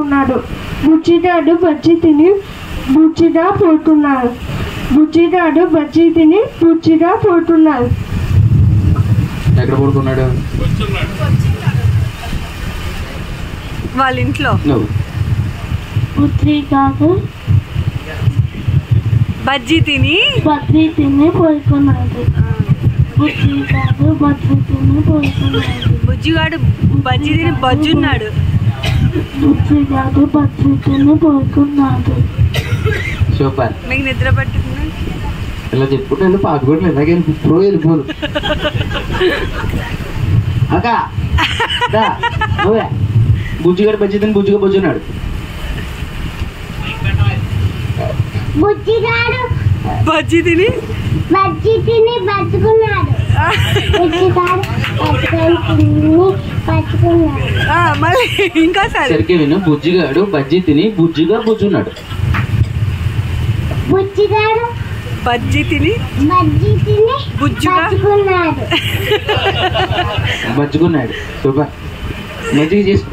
ఉన్నాడు. బుజ్జిగాడు బజ్జీ తిని బుజ్జిగా పోతున్నాడు. బుజ్జిగాడు బజ్జీ తిని బుజ్జిగా పోతున్నాడు. ఎక్కడ పడుకున్నాడు? వాళ్ళ ఇంట్లో. బుజ్జిగాడు బజ్జీ తిని పోతున్నాడు. బుజ్జిగాడు బజ్జీ తిని పోతున్నాడు. బుజ్జిగాడు బజ్జీ తిని బజ్జున్నాడు. బుజ్జిగాడు బజ్జీ తిని పోతున్నాడు. సూపర్. మీకు నిద్ర పట్టింది? ఇలా చెప్పుకుంటే వెళ్ళి పాకుకోవట్లేదు. ఇలాగే ఇప్పుడు వెళ్ళిపోను. అక్క నువ్వే బుజ్జిగాడు బజ్జీ తిని బుజ్జిగా బొజ్జున్నాడు. బుజ్జిగాడు బజ్జీ తిని బజ్జుకున్నాడు. మళ్ళీ ఇంకోసారి సరిగ్గా విను. బుజ్జిగాడు బజ్జీ తిని బుజ్జిగా బొజ్జున్నాడు. బుజ్జిగాడు బజ్జీ తిని బుజ్జుగా బజ్జుకున్నాడు. సూపర్. మజ్జిగ చేసుకో.